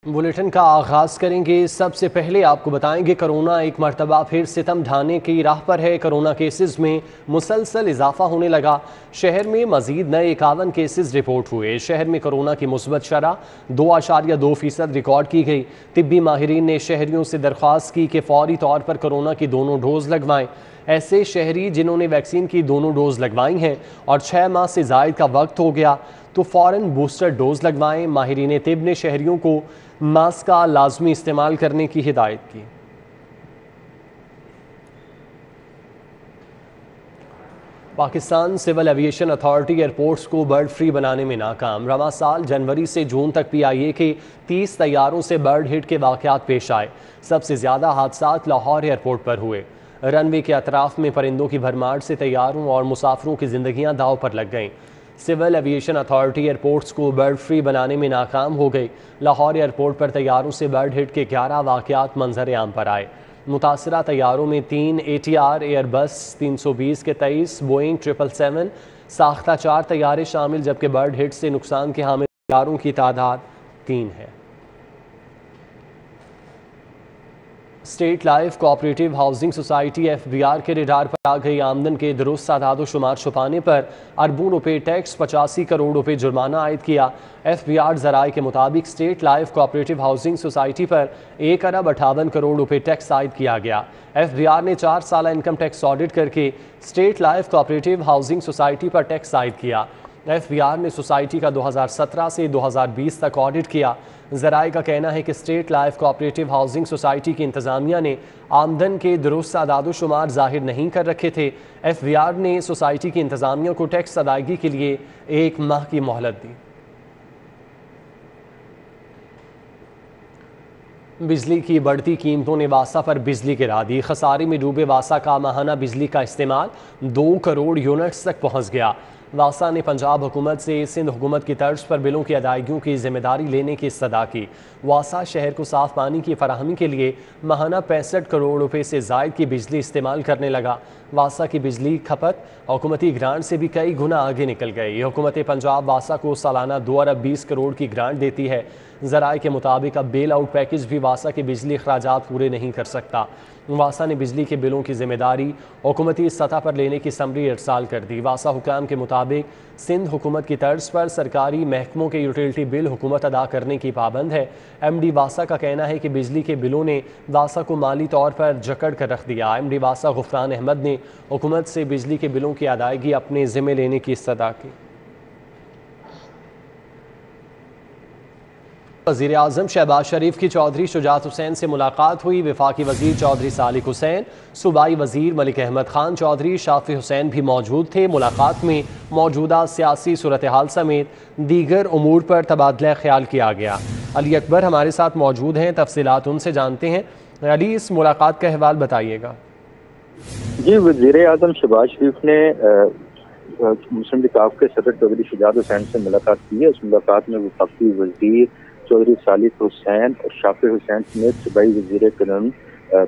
Bulletin का आगाज करेंगे। सबसे पहले आपको बताएंगे कोरोना एक मरतबा फिर सितम ढाने की राह पर है। कोरोना केसेस में मुसलसल इजाफा होने लगा। शहर में मजीद नए 51 केसेस रिपोर्ट हुए। शहर में कोरोना की मुस्बत शरह 2.2% रिकॉर्ड की गई। तिब्बी माहिरीन ने शहरियों से दरख्वास्त की कि फौरी तौर पर कोरोना की दोनों डोज लगवाएं। ऐसे शहरी जिन्होंने वैक्सीन की दोनों डोज लगवाई हैं और 6 माह से जायद का वक्त हो गया तो फौरन बूस्टर डोज लगवाएं। माहिरीन तिब ने शहरियों को मास्क का लाजमी इस्तेमाल करने की हिदायत की। Pakistan civil aviation authority airports को बर्ड फ्री बनाने में नाकाम। रवां साल जनवरी से जून तक PIA के 30 तैयारों से बर्ड हिट के वाक़यात पेश आए। सबसे ज़्यादा हादसात लाहौर एयरपोर्ट पर हुए। रनवे के अतराफ में परिंदों की भरमार से तैयारों और मुसाफिरों की जिंदगियां दाव पर लग गईं। सिविल एविएशन अथॉरिटी एयरपोर्ट्स को बर्ड फ्री बनाने में नाकाम हो गई। लाहौर एयरपोर्ट पर तैयारों से बर्ड हिट के 11 वाक़यात मंजर आम पर आए। मुतासरा तैयारों में 3 ATR एयरबस 320 के 23, बोइंग 777 साख्ता 4 तैयारे शामिल, जबकि बर्ड हिट से नुकसान के हामिल तैयारों की तादाद 3 है। State life cooperative housing society FBR के रडार पर आ गई। आमदन के दुरुस्त आदाद शुमार छुपाने पर अरबों रुपए टैक्स, 85 करोड़ रुपए जुर्माना आयद किया। FBR ज़राए के मुताबिक state life cooperative housing society पर 1 अरब 58 करोड़ रुपए टैक्स आयद किया गया। FBR ने 4 साल इनकम टैक्स ऑडिट करके state life cooperative housing society पर टैक्स आयद किया। FBR ने सोसाइटी का 2017 से 2020 तक ऑडिट किया। ज़राए का कहना है कि state life cooperative housing society की इंतज़ामिया ने आमदन के दुरुस्त आदाद शुमार ज़ाहिर नहीं कर रखे थे। FBR ने सोसाइटी की इंतज़ामिया को टैक्स अदायगी के लिए 1 माह की मोहलत दी। बिजली की बढ़ती कीमतों ने वासा पर बिजली गिरा दी। खसारे में डूबे वासा का माहाना बिजली का इस्तेमाल 2 करोड़ यूनिट्स तक पहुँच गया। वासा ने पंजाब हुकूमत से सिंध हुकूमत की तर्ज पर बिलों की अदायगियों की जिम्मेदारी लेने की इस्तदा की। वासा शहर को साफ पानी की फराहमी के लिए माहाना 65 करोड़ रुपए से जायद की बिजली इस्तेमाल करने लगा। वासा की बिजली खपत हुकूमती ग्रांट से भी कई गुना आगे निकल गई। हुकूमत पंजाब वासा को सालाना 2 अरब 20 करोड़ की ग्रांट देती है। ज़राए के मुताबिक अब बेल आउट पैकेज भी वासा के बिजली अखराजात पूरे नहीं कर सकता। वासा ने बिजली के बिलों की जिम्मेदारी हुकूमती सतह पर लेने की समरी इरसाल कर दी। वासा हुकाम के मुताबिक सिंध हुकूमत की तर्ज पर सरकारी महकमों के यूटिलिटी बिल हुकूमत अदा करने की पाबंद है। MD वासा का कहना है कि बिजली के बिलों ने वासा को माली तौर पर जकड़ कर रख दिया। MD वासा गुफरान अहमद ने हुकूमत से बिजली के बिलों की अदायगी अपने ज़िम्मे लेने की इस्तदा की। वज़ीर आज़म शहबाज शरीफ की चौधरी शुजात हुसैन से मुलाकात हुई। वफाकी वज़ीर चौधरी सालिक हुसैन, सूबाई वज़ीर मलिक अहमद खान चौधरी, शाफी हुसैन भी मौजूद थे। मुलाकात में मौजूदा सियासी सूरत हाल समेत दीगर उमूर पर तबादला ख्याल किया गया। अली अकबर हमारे साथ मौजूद हैं, तफसीलात उनसे जानते हैं। अली, इस मुलाकात का अहवाल बताइएगा। जी, वज़ीर आज़म शहबाज शरीफ ने मुस्लिम लीग के सदर चौधरी शुजात हुसैन से मुलाकात की है। उस मुलाकात में वफाकी वज़ीर चौधरी सालिक हुसैन और शाफी हुसैन समेत सूबाई वज़ीर कानून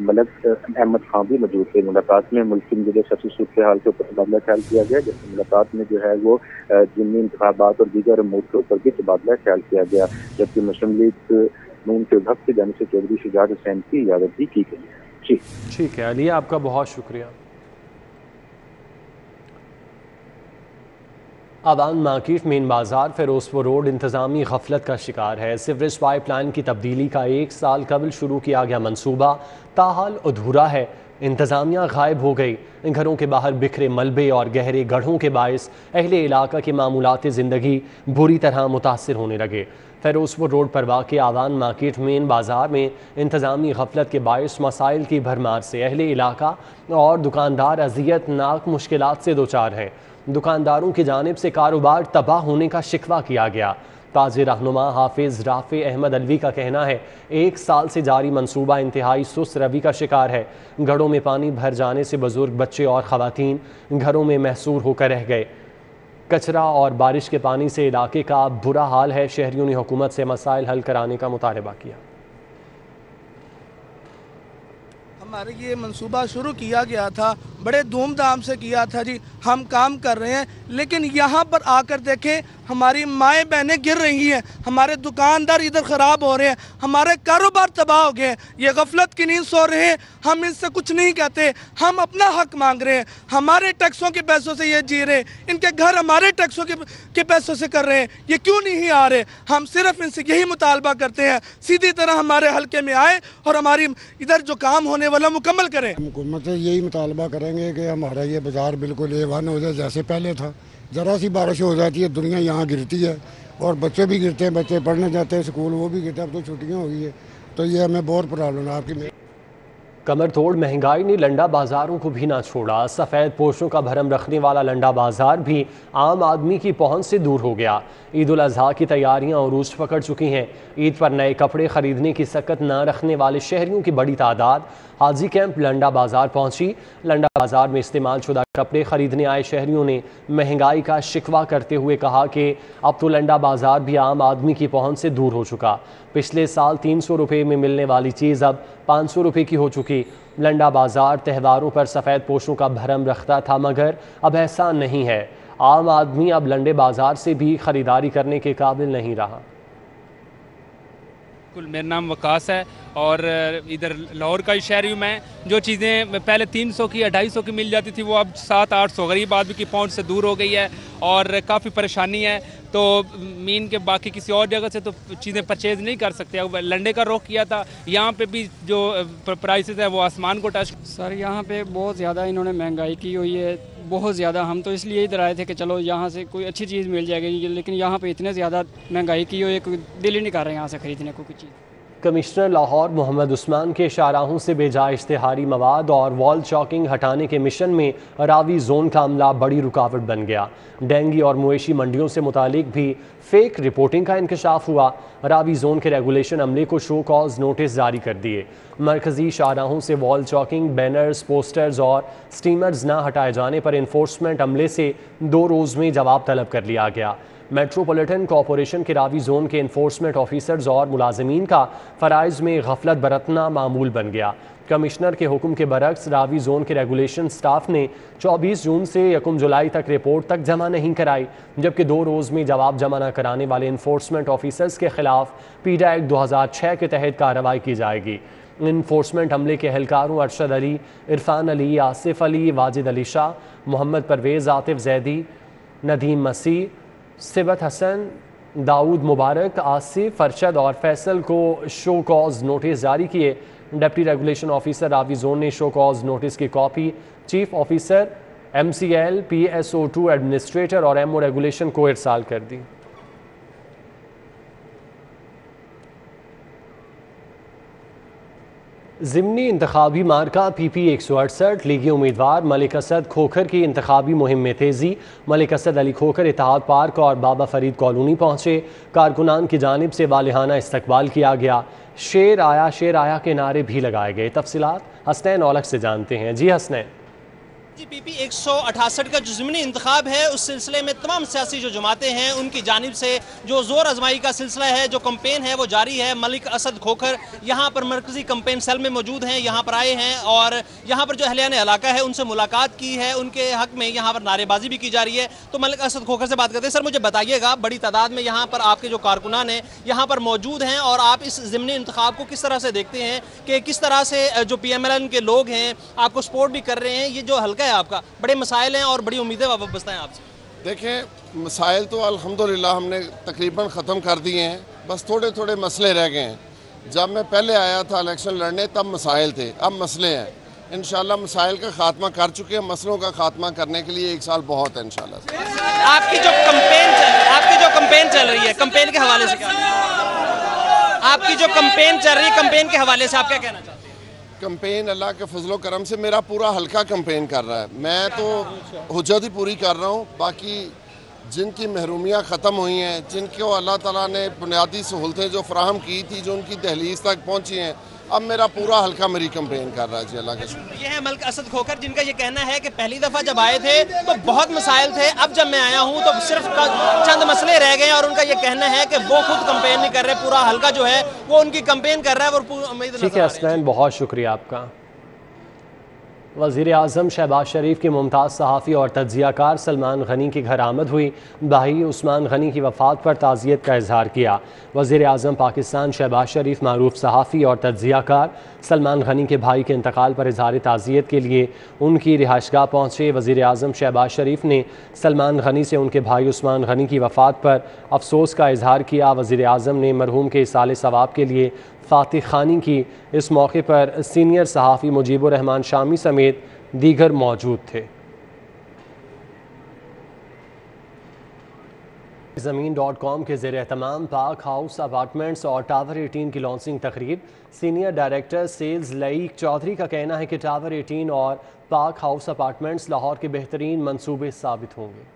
मलिक अहमद खान भी मौजूद थे। मुलाकात में मुल्क की सियासी सूरत हाल के ऊपर तबादला ख्याल किया गया, जबकि मुलाकात में जो है वो ज़िमनी इंतखाबात और दीगर अमूर के ऊपर भी तबादला ख्याल किया गया, जबकि मुस्लिम लीग नून के वफ़द की जानिब से चौधरी शुजात हुसैन की इजाज़त भी की गई है। जी ठीक है अली, आपका बहुत शुक्रिया। आवान मार्केट मेन बाजार फिरोजपुर रोड इंतजामी गफलत का शिकार है। सीवरेज पाइप लाइन की तब्दीली का 1 साल कबल शुरू किया गया मंसूबा ताहाल अधूरा है। इंतजामिया गायब हो गई। घरों के बाहर बिखरे मलबे और गहरे गढ़ों के बायस अहले इलाका की मामूलाती ज़िंदगी बुरी तरह मुतासर होने लगे। फिरोजपुर रोड पर वाक़ आवान मार्केट मेन बाजार में इंतजामी गफलत के बायस मसाइल की भरमार से अहले इलाका और दुकानदार अज़ियतनाक मुश्किलात से दो चार हैं। दुकानदारों की जानिब से कारोबार तबाह होने का शिकवा किया गया। ताज़े रहनुमा हाफिज़ राफ़े अहमद अलवी का कहना है 1 साल से जारी मंसूबा इंतहाई सुस्त रवि का शिकार है। घरों में पानी भर जाने से बुजुर्ग, बच्चे और ख़वातीन घरों में महसूर होकर रह गए। कचरा और बारिश के पानी से इलाके का बुरा हाल है। शहरियों ने हुकूमत से मसाइल हल कराने का मुतालबा किया। हमारे ये मंसूबा शुरू किया गया था, बड़े धूमधाम से किया था जी, हम काम कर रहे हैं, लेकिन यहाँ पर आकर देखें हमारी माएँ बहनें गिर रही हैं, हमारे दुकानदार इधर ख़राब हो रहे हैं, हमारे कारोबार तबाह हो गए हैं, ये गफलत की नींद सो रहे हैं। हम इनसे कुछ नहीं कहते, हम अपना हक मांग रहे हैं, हमारे टैक्सों के पैसों से ये जी रहे हैं, इनके घर हमारे टैक्सों के पैसों से कर रहे हैं, ये क्यों नहीं आ रहे? हम सिर्फ इनसे यही मुतालबा करते हैं सीधी तरह हमारे हल्के में आए और हमारी इधर जो काम होने वाला मुकम्मल करें। हुकूमत से यही मुतालबा करेंगे कि हमारा ये बाज़ार बिल्कुल A1 हो जाए जैसे पहले था। ज़रा सी बारिश हो जाती है दुनिया यहाँ गिरती है और बच्चे भी गिरते हैं, बच्चे पढ़ने जाते हैं स्कूल, वो भी गिरते हैं। अब तो छुट्टियाँ हो गई है, तो ये हमें बहुत प्रॉब्लम है आपकी। कमर तोड़ महंगाई ने लंडा बाजारों को भी ना छोड़ा। सफ़ेद पोशों का भरम रखने वाला लंडा बाजार भी आम आदमी की पहुंच से दूर हो गया। ईद उल अज़हा की तैयारियां उरूज पकड़ चुकी हैं। ईद पर नए कपड़े खरीदने की सकत न रखने वाले शहरियों की बड़ी तादाद हाजी कैंप लंडा बाजार पहुंची। लंडा बाजार में इस्तेमाल शुदा कपड़े खरीदने आए शहरियों ने महंगाई का शिकवा करते हुए कहा कि अब तो लंडा बाजार भी आम आदमी की पहुंच से दूर हो चुका। पिछले साल 300 रुपये में मिलने वाली चीज़ अब 500 रुपये की हो चुकी। लंडा बाजार त्योहारों पर सफ़ेद पोशों का भरम रखता था, मगर अब ऐसा नहीं है। आम आदमी अब लंडे बाजार से भी ख़रीदारी करने के काबिल नहीं रहा। मेरा नाम वकास है और इधर लाहौर का ही शहरी हूँ मैं। जो चीज़ें पहले 300 की 250 की मिल जाती थी वो अब 700-800 गरीब आदमी की पहुंच से दूर हो गई है और काफ़ी परेशानी है। तो मीन के बाकी किसी और जगह से तो चीज़ें परचेज़ नहीं कर सकते। अब लंडे का रुख किया था, यहाँ पे भी जो प्राइसेस है वो आसमान को टच। सर यहाँ पे बहुत ज़्यादा इन्होंने महंगाई की हुई है, बहुत ज़्यादा। हम तो इसलिए इधर आए थे कि चलो यहाँ से कोई अच्छी चीज़ मिल जाएगी, लेकिन यहाँ पे इतने ज़्यादा महंगाई की हुई है, दिल ही नहीं कर रहे यहाँ से ख़रीदने को कुछ चीज़। कमिश्नर लाहौर मोहम्मद उस्मान के शाहराहों से बेजा इश्तिहारी मवाद और वॉल चॉकिंग हटाने के मिशन में रावी जोन का अमला बड़ी रुकावट बन गया। डेंगी और मवेशी मंडियों से मुतालिक भी फेक रिपोर्टिंग का इंकशाफ हुआ। रावी जोन के रेगुलेशन अमले को शो कॉज नोटिस जारी कर दिए। मरकजी शाहराहों से वॉल चॉकिंग, बैनर्स, पोस्टर्स और स्टीमर्स न हटाए जाने पर इन्फोर्समेंट अमले से 2 रोज़ में जवाब तलब कर लिया गया। मेट्रोपॉलिटन कॉरपोरेशन के रावी जोन के इन्फोर्समेंट ऑफिसर्स और मुलाजमीन का फ़राइज़ में गफलत बरतना मामूल बन गया। कमिश्नर के हुक्म के बरक्स रावी जोन के रेगुलेशन स्टाफ ने 24 जून से 1 जुलाई तक रिपोर्ट तक जमा नहीं कराई, जबकि 2 रोज़ में जवाब जमा न कराने वाले इन्फोर्समेंट ऑफिसर्स के खिलाफ पीडा एक्ट 2006 के तहत कार्रवाई की जाएगी। इन्फोर्समेंट अमले के एहलकारों अरशद अली, इरफान अली, आसिफ अली, वाजिद अली शाह, मोहम्मद परवेज़, आतिफ जैदी, नदीम मसीह, सिबत हसन, दाऊद मुबारक, आसिफ, अरशद और फैसल को शो कॉज नोटिस जारी किए। Deputy regulation officer Ravi zone ने शो कॉज नोटिस की copy chief officer MCL, PSO2 administrator और MO रेगुलेशन को इरसाल कर दी। ज़िमनी इंतखाबी मार्का PP 168 लीगी उम्मीदवार मलिक असद खोखर की इंतखाबी मुहिम में तेज़ी। मलिक असद अली खोखर इत्तेहाद पार्क और बाबा फरीद कॉलोनी पहुँचे। कारकुनान की जानिब से वालिहाना इस्तकबाल किया गया। शेर आया के नारे भी लगाए गए। तफसीलात हसनैन औलख से जानते हैं। जी हसनैन। जी PP 168 का जो ज़िमनी इंतखाब है उस सिलसिले में तमाम सियासी जो जमातें हैं उनकी जानिब से जो ज़ोर आजमाई का सिलसिला है, जो कंपेन है वो जारी है। मलिक असद खोखर यहाँ पर मरकज़ी कंपेन सेल में मौजूद हैं, यहाँ पर आए हैं और यहाँ पर जो अहलियान इलाका है उनसे मुलाकात की है, उनके हक में यहाँ पर नारेबाजी भी की जा रही है। तो मलिक असद खोखर से बात करते हैं। सर मुझे बताइएगा, बड़ी तादाद में यहाँ पर आपके जो कारकुनान हैं यहाँ पर मौजूद हैं और आप इस ज़िमनी इंतखाब को किस तरह से देखते हैं कि किस तरह से जो PMLN के लोग हैं आपको सपोर्ट भी कर रहे हैं? ये जो हल्का है आपका, बड़े मसाइल हैं और बड़ी उम्मीदें वाबस्ता हैं आपसे। देखें, मसाइल तो अल्हम्दुलिल्लाह हमने तकरीबन ख़त्म कर दिए हैं, बस थोड़े थोड़े मसले रह गए हैं। जब मैं पहले आया था इलेक्शन लड़ने तब मसाइल थे, अब मसले हैं। इंशाल्लाह मसाइल का खात्मा कर चुके हैं, मसलों का खात्मा करने के लिए 1 साल बहुत है इंशाल्लाह। आपकी जो कंपेन चल रही है, कंपेन के हवाले से क्या, आपकी जो कंपेन चल रही है कंपेन के हवाले से आप क्या कहना चाहते हैं? कंपेन अल्लाह के फजलो करम से मेरा पूरा हल्का कंपेन कर रहा है। मैं तो हुज्जत ही पूरी कर रहा हूँ। बाकी जिनकी महरूमियाँ ख़त्म हुई हैं, जिनको अल्लाह ताला ने बुनियादी सहूलतें जो फराहम की थी, जो उनकी दहलीज तक पहुँची हैं, अब मेरा पूरा हल्का मेरी कंपेन कर रहा है। जी अल्लाह के शुक्र। ये है मलिक असद खोखर, जिनका ये कहना है कि पहली दफ़ा जब आए थे तो बहुत मसाइल थे, अब जब मैं आया हूँ तो सिर्फ चंद मसले रह गए और उनका ये कहना है कि वो खुद कंपेन नहीं कर रहे, पूरा हल्का जो है वो उनकी कंपेन कर रहा है। और उम्मीद ठीक है हसनैन, बहुत शुक्रिया आपका। वज़ीर आज़म शहबाज शरीफ के मुमताज़ सहाफ़ी और तज्ज़िया कार सलमान गनी के घर आमद हुई। भाई उस्मान गनी की वफ़ात पर ताज़ियत का इजहार किया। वज़ीर आज़म पाकिस्तान शहबाज शरीफ मारूफ सहाफ़ी और तज्ज़िया कार सलमान गनी के भाई के इंतकाल पर इजहार ताज़ियत के लिए उनकी रिहाइशगाह पहुँचे। वज़ीर आज़म शहबाज शरीफ ने सलमान गनी से उनके भाई उस्मान गनी की वफ़ात पर अफसोस का इजहार किया। वज़ीर आज़म ने मरहूम के इसाले सवाब के लिए फातिह खानी की। इस मौके पर सीनियर सहाफ़ी मुजीबुर रहमान शामी समेत दीगर मौजूद थे। ज़मीन.com के ज़ेर एहतमाम पाक हाउस अपार्टमेंट्स और टावर 18 की लॉन्चिंग तकरीब। Senior director sales Laeeq Chaudhry का कहना है कि टावर 18 और पाक हाउस अपार्टमेंट्स लाहौर के बेहतरीन मंसूबे साबित होंगे।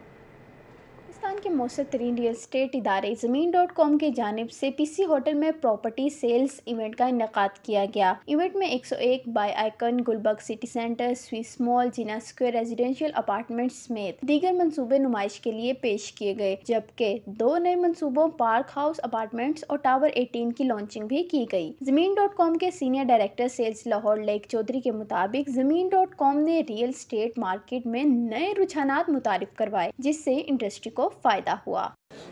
पाकिस्तान के मौसर तरीन रियल स्टेट इदारे ज़मीन.com की जानिब से पीसी होटल में प्रॉपर्टी सेल्स इवेंट का इनेकाद किया गया। इवेंट में 101 by Icon, Gulberg city centre, Swiss mall, Jinnah square residential apartment समेत दीगर मंसूबे नुमाइश के लिए पेश किए गए, जबकि 2 नए मंसूबों पार्क हाउस अपार्टमेंट्स और टावर 18 की लॉन्चिंग भी की गई। ज़मीन.com के senior director sales Lahore Laeeq Chaudhry के मुताबिक ज़मीन.com ने रियल स्टेट मार्केट में नए रुझानात मुतारिफ करवाए, जिससे इंडस्ट्री को फायदा हुआ।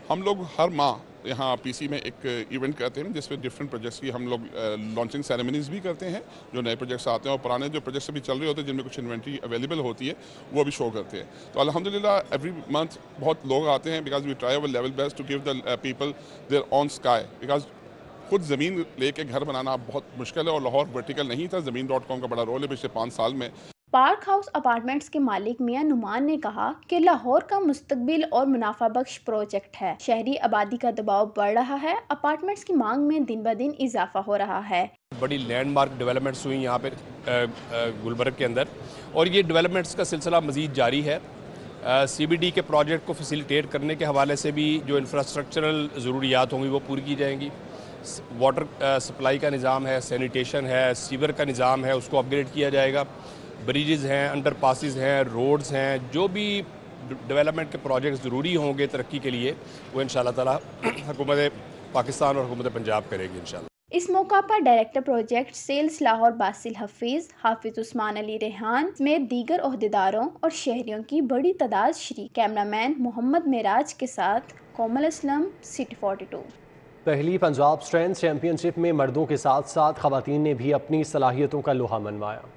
हम लोग हर माह यहाँ पीसी में एक इवेंट करते हैं जिसमें डिफरेंट प्रोजेक्ट्स की हम लोग लॉन्चिंग सेरेमनीज भी करते हैं। जो नए प्रोजेक्ट्स आते हैं और पुराने जो प्रोजेक्ट्स अभी चल रहे होते हैं जिनमें कुछ इन्वेंट्री अवेलेबल होती है वो भी शो करते हैं। तो अल्हम्दुलिल्लाह एवरी मंथ बहुत लोग आते हैं because we try our level best to give the people their own sky. Because खुद ज़मीन लेके घर बनाना बहुत मुश्किल है और लाहौर वर्टिकल नहीं था। ज़मीन.com का बड़ा रोल है पिछले 5 साल में। पार्क हाउस अपार्टमेंट्स के मालिक मियां नुमान ने कहा कि लाहौर का मुस्तकबिल और मुनाफा बख्श प्रोजेक्ट है। शहरी आबादी का दबाव बढ़ रहा है, अपार्टमेंट्स की मांग में दिन ब दिन इजाफा हो रहा है। बड़ी लैंडमार्क डेवलपमेंट्स हुई यहाँ पे गुलबर्ग के अंदर और ये डेवलपमेंट्स का सिलसिला मज़ीद जारी है। CBD के प्रोजेक्ट को फैसिलिटेट करने के हवाले से भी जो इंफ्रास्ट्रक्चरल ज़रूरियात होंगी वो पूरी की जाएंगी। वाटर सप्लाई का निज़ाम है, सैनिटेशन है, सीवर का निज़ाम है, उसको अपग्रेड किया जाएगा। ब्रिजेज़ हैं, अंडर पासिस हैं, रोड्स हैं, जो भी डेवलपमेंट के प्रोजेक्ट ज़रूरी होंगे तरक्की के लिए वो इंशाअल्लाह ताला हुकूमत पाकिस्तान और हुकूमत पंजाब करेगी इंशाअल्लाह। इस मौका पर director project sales Lahore Basil Hafeez, Hafiz Usman Ali Rehan समेत दीगर ओहदेदारों और शहरियों की बड़ी तादाद शरीक। कैमरामैन मोहम्मद मेराज के साथ कोमल असलम, सिटी 42। पहली पंजाब स्ट्रेंथ चैंपियनशिप में मर्दों के साथ साथ खवातीन ने भी अपनी सलाहियतों का लोहा मनवाया।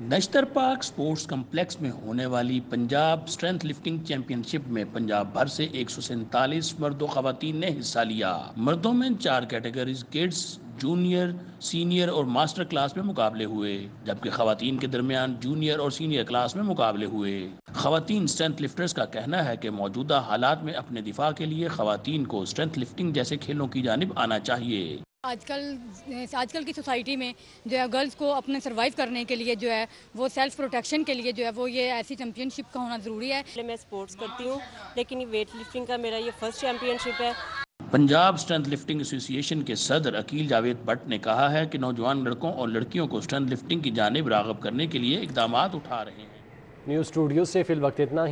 नश्तर पार्क स्पोर्ट्स कम्प्लेक्स में होने वाली पंजाब स्ट्रेंथ लिफ्टिंग चैंपियनशिप में पंजाब भर से 147 मर्दों खवातीन ने हिस्सा लिया। मर्दों में 4 कैटेगरीज किड्स, जूनियर, सीनियर और मास्टर क्लास में मुकाबले हुए, जबकि खवातीन के दरमियान जूनियर और सीनियर क्लास में मुकाबले हुए। खवातीन स्ट्रेंथ लिफ्टर्स का कहना है कि मौजूदा हालात में अपने दिफा के लिए खवातीन को स्ट्रेंथ लिफ्टिंग जैसे खेलों की जानिब आना चाहिए। आजकल की सोसाइटी में जो है गर्ल्स को अपने सर्वाइव करने के लिए जो है वो सेल्फ प्रोटेक्शन के लिए जो है वो ये ऐसी चैंपियनशिप का होना ज़रूरी है। मैं स्पोर्ट्स करती हूँ लेकिन वेट लिफ्टिंग का मेरा ये फर्स्ट चैंपियनशिप है। पंजाब स्ट्रेंथ लिफ्टिंग एसोसिएशन के सदर अकील जावेद भट्ट ने कहा है कि नौजवान लड़कों और लड़कियों को स्ट्रेंथ लिफ्टिंग की जानिब राग़िब करने के लिए इक़दामात उठा रहे हैं। न्यूज़ स्टूडियो से फिल वक्त इतना ही।